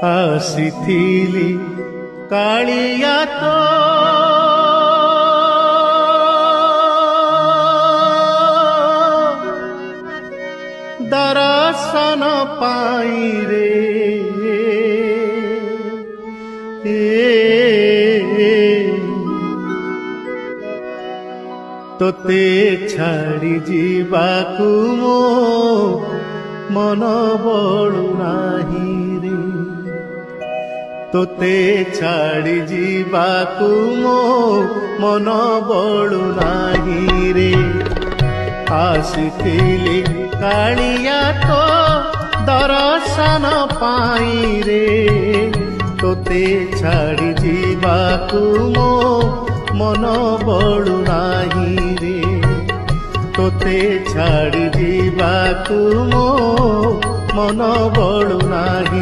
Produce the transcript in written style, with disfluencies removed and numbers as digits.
ଆସିଥିଲି କାଳିଆ ତୋ ଦର୍ଶନ ପାଇଁ ରେ ତୋତେ ଛାଡ଼ି ଯିବାକୁ ମୋ ମନ ବଳୁ ନାହିଁ ରେ ତୋତେ ଛାଡ଼ି ଯିବାକୁ ମୋ ମନ ବଳୁ ନାହିଁ ରେ ଆସିଥିଲି କାଳିଆ ତୋ ଦର୍ଶନ ପାଇଁ ରେ ତୋତେ ଛାଡ଼ି ଯିବାକୁ ମୋ ମନ ବଳୁ ନାହିଁ ରେ ତୋତେ ଛାଡ଼ି ଯିବାକୁ ମୋ ମନ ବଳୁ ନାହିଁ।